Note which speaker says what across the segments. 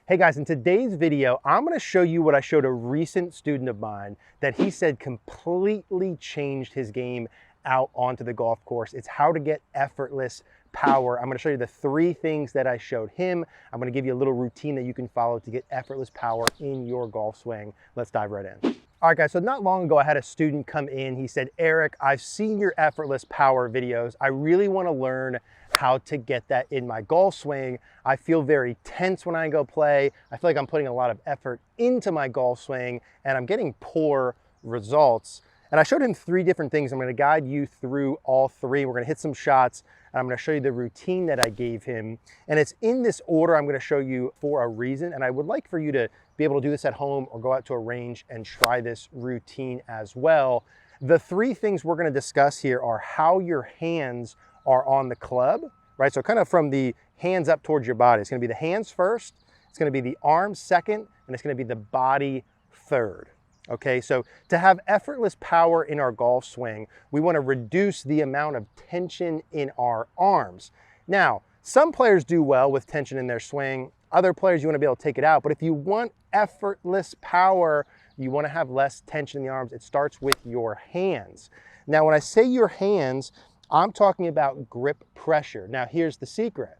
Speaker 1: Hey guys, in today's video, I'm gonna show you what I showed a recent student of mine that he said completely changed his game out onto the golf course. It's how to get effortless power. I'm gonna show you the 3 things that I showed him. I'm gonna give you a little routine that you can follow to get effortless power in your golf swing. Let's dive right in. All right guys, so not long ago I had a student come in. He said, Eric, I've seen your effortless power videos. I really wanna learn how to get that in my golf swing. I feel very tense when I go play. I feel like I'm putting a lot of effort into my golf swing and I'm getting poor results. And I showed him 3 different things. I'm gonna guide you through all 3. We're gonna hit some shots and I'm gonna show you the routine that I gave him. And it's in this order I'm gonna show you for a reason. And I would like for you to be able to do this at home or go out to a range and try this routine as well. The 3 things we're gonna discuss here are how your hands are on the club, right? So kind of from the hands up towards your body. It's gonna be the hands first, it's gonna be the arms second, and it's gonna be the body third. Okay, so to have effortless power in our golf swing, we wanna reduce the amount of tension in our arms. Now, some players do well with tension in their swing. Other players, you wanna be able to take it out. But if you want effortless power, you wanna have less tension in the arms. It starts with your hands. Now, when I say your hands, I'm talking about grip pressure. Now, here's the secret.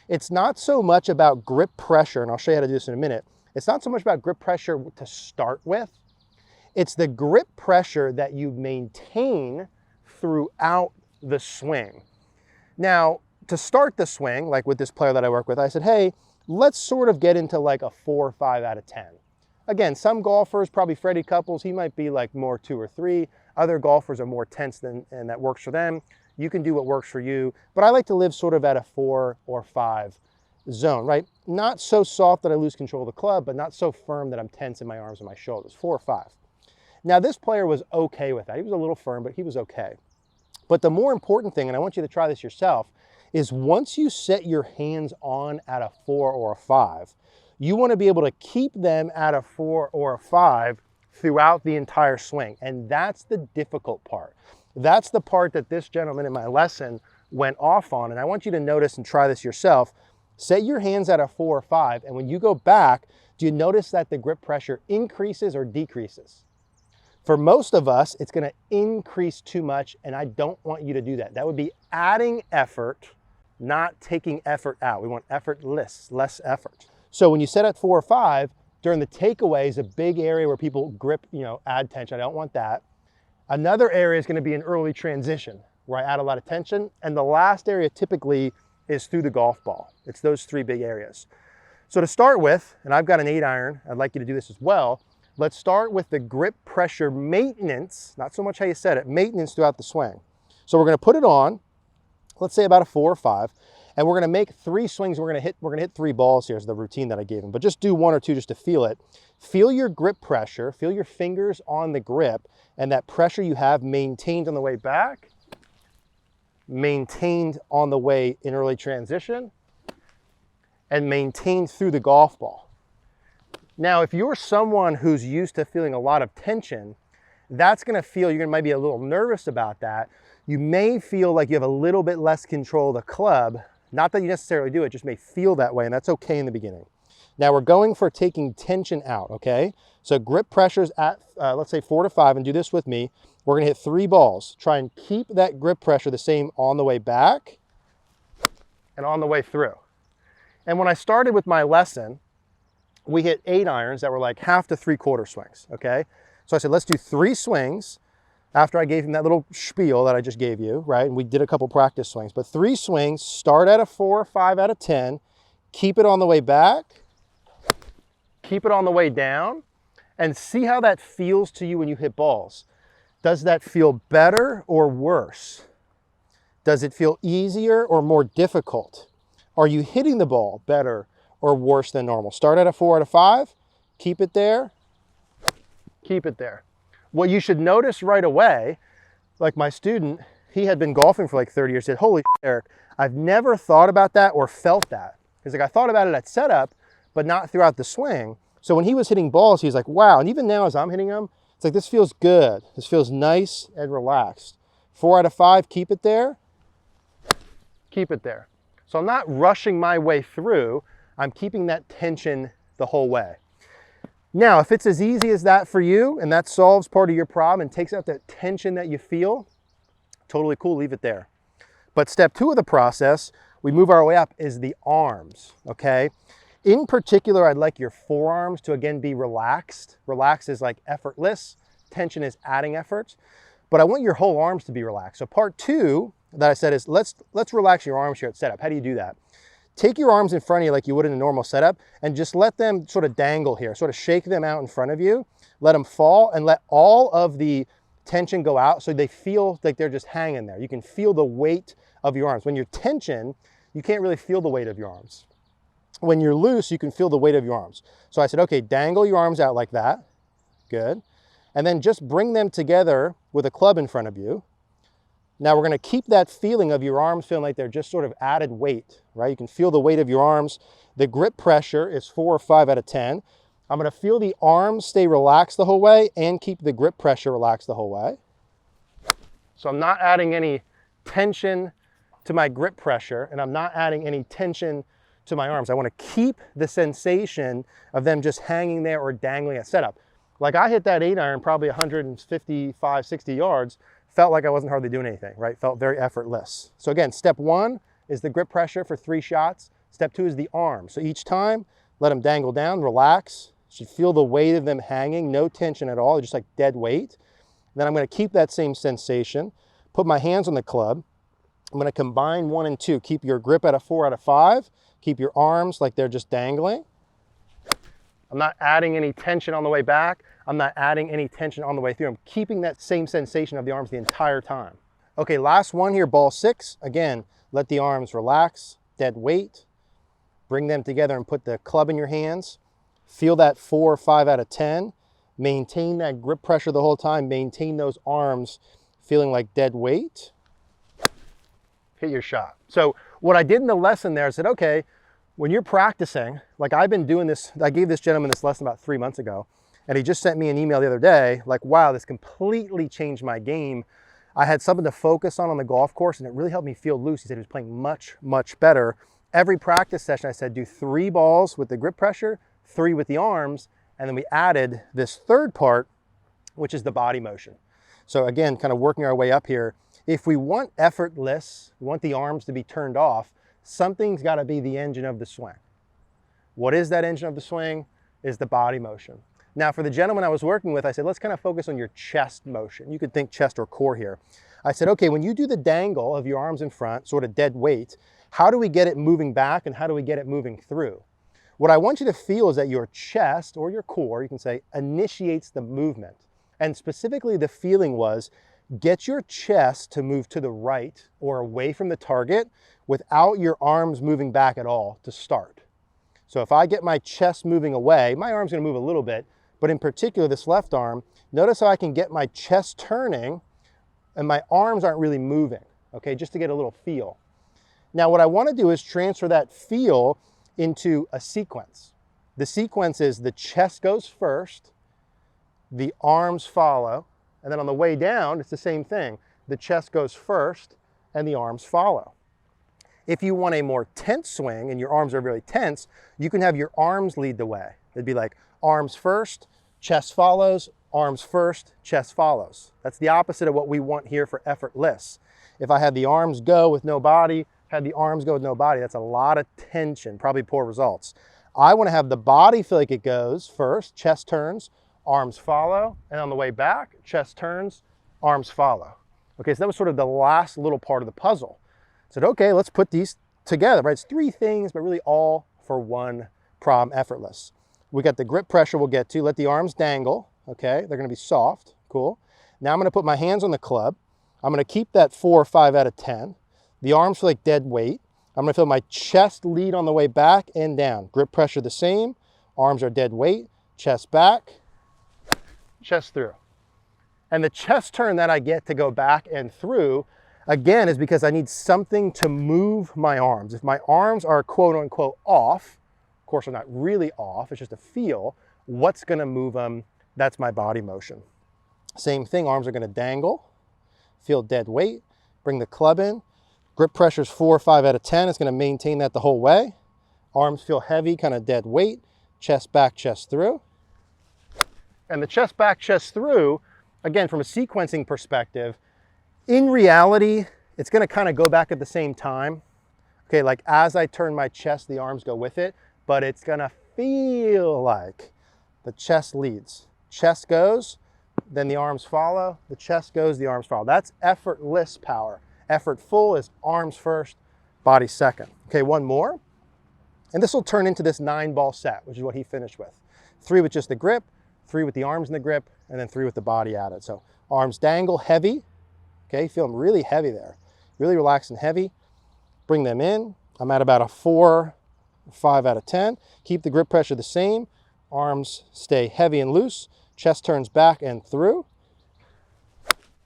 Speaker 1: It's not so much about grip pressure, and I'll show you how to do this in a minute. It's not so much about grip pressure to start with. It's the grip pressure that you maintain throughout the swing. Now, to start the swing, like with this player that I work with, I said, hey, let's sort of get into like a 4 or 5 out of 10. Again, some golfers, probably Freddie Couples, he might be like more 2 or 3. Other golfers are more tense and that works for them. You can do what works for you, but I like to live sort of at a 4 or 5 zone, right? Not so soft that I lose control of the club, but not so firm that I'm tense in my arms and my shoulders, 4 or 5. Now this player was okay with that. He was a little firm, but he was okay. But the more important thing, and I want you to try this yourself, is once you set your hands on at a 4 or a 5, you want to be able to keep them at a 4 or a 5 throughout the entire swing. And that's the difficult part. That's the part that this gentleman in my lesson went off on. And I want you to notice and try this yourself. Set your hands at a 4 or 5. And when you go back, do you notice that the grip pressure increases or decreases? For most of us, it's going to increase too much. And I don't want you to do that. That would be adding effort, not taking effort out. We want effortless, less effort. So when you set at 4 or 5, during the takeaway is a big area where people grip, add tension. I don't want that. Another area is going to be an early transition where I add a lot of tension. And the last area typically is through the golf ball. It's those 3 big areas. So to start with, and I've got an 8 iron, I'd like you to do this as well. Let's start with the grip pressure maintenance, not so much how you set it, maintenance throughout the swing. So we're going to put it on, let's say about a 4 or 5. And we're gonna make 3 swings. We're gonna hit 3 balls here is the routine that I gave him, but just do 1 or 2 just to feel it. Feel your grip pressure, feel your fingers on the grip, and that pressure you have maintained on the way back, maintained on the way in early transition, and maintained through the golf ball. Now, if you're someone who's used to feeling a lot of tension, that's gonna feel, you're gonna might be a little nervous about that. You may feel like you have a little bit less control of the club. Not that you necessarily do, it just may feel that way, and that's okay in the beginning. Now we're going for taking tension out, okay? So grip pressure's at, let's say 4 to 5, and do this with me. We're gonna hit 3 balls. Try and keep that grip pressure the same on the way back and on the way through. And when I started with my lesson, we hit 8 irons that were like half to 3/4 swings, okay? So I said, let's do 3 swings. After I gave him that little spiel that I just gave you, right? And we did a couple practice swings, but 3 swings, start at a 4 or 5 out of 10, keep it on the way back, keep it on the way down, and see how that feels to you when you hit balls. Does that feel better or worse? Does it feel easier or more difficult? Are you hitting the ball better or worse than normal? Start at a 4 out of 5, keep it there, keep it there. What you should notice right away, like my student, he had been golfing for like 30 years, said, holy shit, Eric, I've never thought about that or felt that. He's like, I thought about it at setup, but not throughout the swing. So when he was hitting balls, he's like, wow. And even now as I'm hitting them, it's like, this feels good. This feels nice and relaxed. 4 out of 5, keep it there. Keep it there. So I'm not rushing my way through. I'm keeping that tension the whole way. Now, if it's as easy as that for you and that solves part of your problem and takes out that tension that you feel, totally cool, leave it there. But step 2 of the process, we move our way up, is the arms, okay? In particular, I'd like your forearms to again be relaxed. Relaxed is like effortless. Tension is adding effort. But I want your whole arms to be relaxed. So part 2 that I said is let's relax your arms here at setup. How do you do that? Take your arms in front of you like you would in a normal setup and just let them sort of dangle here. Sort of shake them out in front of you. Let them fall and let all of the tension go out so they feel like they're just hanging there. You can feel the weight of your arms. When you're tension, you can't really feel the weight of your arms. When you're loose, you can feel the weight of your arms. So I said, okay, dangle your arms out like that. Good. And then just bring them together with a club in front of you. Now we're going to keep that feeling of your arms feeling like they're just sort of added weight, right? You can feel the weight of your arms. The grip pressure is 4 or 5 out of 10. I'm going to feel the arms stay relaxed the whole way and keep the grip pressure relaxed the whole way. So I'm not adding any tension to my grip pressure and I'm not adding any tension to my arms. I want to keep the sensation of them just hanging there or dangling at setup. Like I hit that 8-iron probably 155, 60 yards, felt like I wasn't hardly doing anything, right? Felt very effortless. So again, step 1 is the grip pressure for 3 shots. Step 2 is the arm. So each time, let them dangle down, relax. You should feel the weight of them hanging, no tension at all, just like dead weight. Then I'm going to keep that same sensation, put my hands on the club. I'm going to combine 1 and 2. Keep your grip at a 4 out of 5. Keep your arms like they're just dangling. I'm not adding any tension on the way back. I'm not adding any tension on the way through. I'm keeping that same sensation of the arms the entire time. Okay, last one here, ball 6. Again, let the arms relax, dead weight. Bring them together and put the club in your hands. Feel that 4 or 5 out of 10. Maintain that grip pressure the whole time. Maintain those arms feeling like dead weight. Hit your shot. So what I did in the lesson there, I said, okay, when you're practicing, like I've been doing this, I gave this gentleman this lesson about 3 months ago, and he just sent me an email the other day, like, wow, this completely changed my game. I had something to focus on the golf course, and it really helped me feel loose. He said he was playing much, much better. Every practice session, I said, do 3 balls with the grip pressure, 3 with the arms, and then we added this third part, which is the body motion. So again, kind of working our way up here. If we want effortless, we want the arms to be turned off, something's got to be the engine of the swing. What is that engine of the swing? Is the body motion. Now for the gentleman I was working with, I said, let's kind of focus on your chest motion. You could think chest or core here. I said, okay, when you do the dangle of your arms in front, sort of dead weight, how do we get it moving back and how do we get it moving through? What I want you to feel is that your chest or your core, you can say, initiates the movement. And specifically the feeling was, get your chest to move to the right or away from the target without your arms moving back at all to start. So if I get my chest moving away, my arm's gonna move a little bit, but in particular this left arm, notice how I can get my chest turning and my arms aren't really moving, okay, just to get a little feel. Now what I wanna do is transfer that feel into a sequence. The sequence is the chest goes first, the arms follow, and then on the way down, it's the same thing. The chest goes first and the arms follow. If you want a more tense swing and your arms are really tense, you can have your arms lead the way. It'd be like arms first, chest follows, arms first, chest follows. That's the opposite of what we want here for effortless. If I had the arms go with no body, had the arms go with no body, that's a lot of tension, probably poor results. I want to have the body feel like it goes first, chest turns, arms follow, and on the way back, chest turns, arms follow. Okay, so that was sort of the last little part of the puzzle. I said, okay, let's put these together, right? It's 3 things, but really all for one problem, effortless. We got the grip pressure we'll get to. Let the arms dangle, okay? They're gonna be soft, cool. Now I'm gonna put my hands on the club. I'm gonna keep that 4 or 5 out of 10. The arms feel like dead weight. I'm gonna feel my chest lead on the way back and down. Grip pressure the same, arms are dead weight, chest back, chest through. And the chest turn that I get to go back and through, again, is because I need something to move my arms. If my arms are quote unquote off, of course they're not really off, it's just a feel, what's gonna move them? That's my body motion. Same thing, arms are gonna dangle, feel dead weight, bring the club in, grip pressure's 4 or 5 out of 10, it's gonna maintain that the whole way. Arms feel heavy, kind of dead weight, chest back, chest through. And the chest back, chest through, again, from a sequencing perspective, in reality, it's gonna kind of go back at the same time. Okay, like as I turn my chest, the arms go with it, but it's gonna feel like the chest leads. Chest goes, then the arms follow, the chest goes, the arms follow. That's effortless power. Effortful is arms first, body second. Okay, one more. And this will turn into this 9-ball set, which is what he finished with. 3 with just the grip, 3 with the arms in the grip, and then 3 with the body added. So arms dangle heavy. Okay, feel them really heavy there. Really relaxed and heavy. Bring them in. I'm at about a 4, 5 out of 10. Keep the grip pressure the same. Arms stay heavy and loose. Chest turns back and through.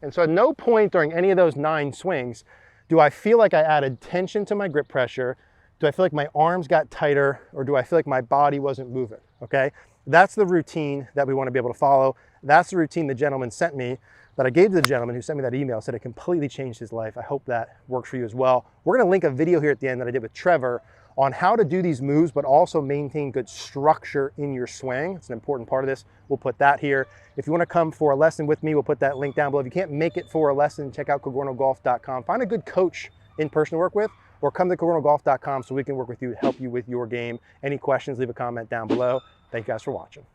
Speaker 1: And so at no point during any of those 9 swings do I feel like I added tension to my grip pressure. Do I feel like my arms got tighter, or do I feel like my body wasn't moving? Okay, that's the routine that we want to be able to follow. That's the routine the gentleman sent me, that I gave to the gentleman who sent me that email, said it completely changed his life. I hope that works for you as well. We're going to link a video here at the end that I did with Trevor on how to do these moves, but also maintain good structure in your swing. It's an important part of this. We'll put that here. If you want to come for a lesson with me, we'll put that link down below. If you can't make it for a lesson, check out cogornogolf.com. Find a good coach in person to work with, or come to cogornogolf.com so we can work with you to help you with your game. Any questions, leave a comment down below. Thank you guys for watching.